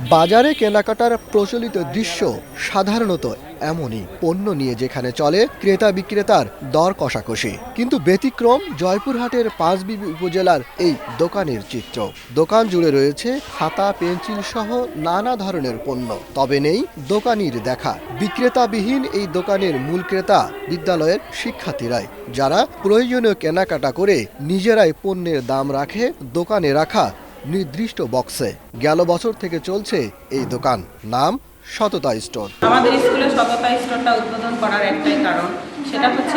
বাজারে কেনাকাটার প্রচলিত দৃশ্য সাধারণত এমনই। পণ্য নিয়ে যেখানে চলে ক্রেতা বিক্রেতার দর কষাকষি। কিন্তু ব্যতিক্রম জয়পুরহাটের পাঁচবিবি উপজেলার এই দোকানের চিত্র। দোকান জুড়ে রয়েছে খাতা, পেন্সিল সহ নানা ধরনের পণ্য। তবে নেই দোকানির দেখা। বিক্রেতাবিহীন এই দোকানের মূল ক্রেতা বিদ্যালয়ের শিক্ষার্থীরাই, যারা প্রয়োজনীয় কেনাকাটা করে নিজেরাই পণ্যের দাম রাখে দোকানে রাখা নির্দিষ্ট বক্সে। গেল বছর থেকে চলছে এই দোকান, নাম সততা স্টোর। আমাদের স্কুলে সততা স্টোরটা উদ্বোধন করার একটাই কারণ, সেটা হচ্ছে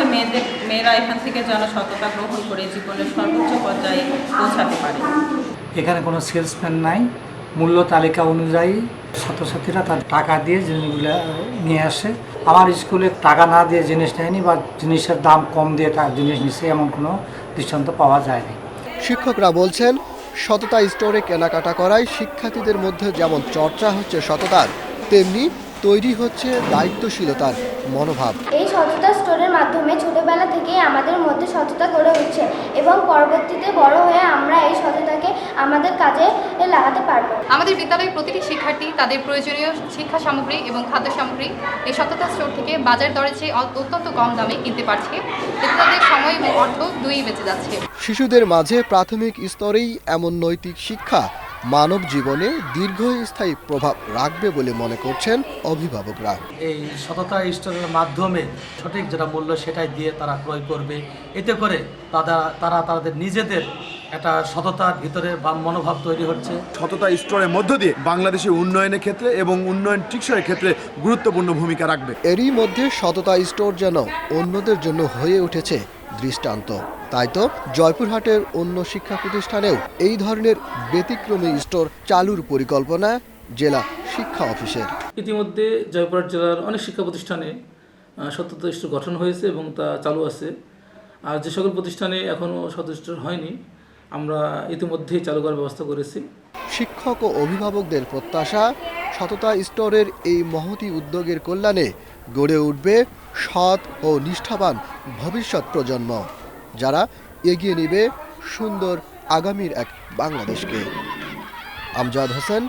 মেয়েরা এখান থেকে যেন সততা গ্রহণ করে জীবনের সর্বোচ্চ পর্যায়ে পৌঁছাতে পারে। এখানে কোনো সেলসম্যান নাই। মূল্য তালিকা অনুযায়ী ছাত্রছাত্রীরা তার টাকা দিয়ে জিনিসগুলো নিয়ে আসে। আমার স্কুলে টাকা না দিয়ে জিনিস নেয়নি বা জিনিসের দাম কম দিয়ে জিনিস নিচ্ছে, এমন কোনো দৃষ্টান্ত পাওয়া যায়নি। শিক্ষকরা বলছেন, সততা স্টোরে কেনাকাটা করায় শিক্ষার্থীদের মধ্যে যেমন চর্চা হচ্ছে সততার, তেমনি তৈরি হচ্ছে দায়িত্বশীলতার মনোভাব। এই সততা স্টোরের মাধ্যমে ছোটবেলা থেকেই আমাদের মধ্যে সততা গড়ে উঠছে এবং পরবর্তীতে বড় হয়ে আমরা এই সততাকে আমাদের কাজে লাগাতে পারব। আমাদের বিদ্যালয়ের প্রতিটি শিক্ষার্থী তাদের প্রয়োজনীয় শিক্ষা সামগ্রী এবং খাদ্য সামগ্রী এই সততা স্টোর থেকে বাজার দরে চেয়ে অত্যন্ত কম দামে কিনতে পারছে। এতে তাদের সময় এবং অর্থ দুই বেঁচে যাচ্ছে। শিশুদের মাঝে প্রাথমিক স্তরেই এমন নৈতিক শিক্ষা মানব জীবনে দীর্ঘস্থায়ী প্রভাব রাখবে বলে মনে করছেন অভিভাবকরা। এই সততা স্টোরের মাধ্যমে সঠিক যেটা মূল্য সেটাই দিয়ে তারা ক্রয় করবে। এতে করে তারা তাদের নিজেদের একটা সততার ভিতরে মনোভাব তৈরি হচ্ছে। সততা স্টোরের মধ্য দিয়ে বাংলাদেশের উন্নয়নের ক্ষেত্রে এবং উন্নয়ন টিকসইয়ের ক্ষেত্রে গুরুত্বপূর্ণ ভূমিকা রাখবে। এরই মধ্যে সততা স্টোর যেন অন্যদের জন্য হয়ে উঠেছে দৃষ্টান্ত। তাই তো জয়পুরহাটের অন্য শিক্ষা প্রতিষ্ঠানেও এই ধরনের ব্যতিক্রমী স্টোর চালুর পরিকল্পনা জেলা শিক্ষা অফিসের। ইতিমধ্যে জয়পুরহাট জেলার অনেক শিক্ষা প্রতিষ্ঠানে সততা স্টোর গঠন হয়েছে এবং তা চালু আছে। আর যে সকল প্রতিষ্ঠানে এখনও সততা স্টোর হয়নি, আমরা ইতিমধ্যেই চালু করার ব্যবস্থা করেছি। শিক্ষক ও অভিভাবকদের প্রত্যাশা, সততা স্টোরের এই মহতী উদ্যোগের কল্যাণে গড়ে উঠবে সৎ ও নিষ্ঠাবান ভবিষ্যৎ প্রজন্ম, যারা এগিয়ে নেবে সুন্দর আগামীর এক বাংলাদেশকে। আমজাদ হোসেন,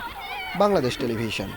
বাংলাদেশ টেলিভিশন।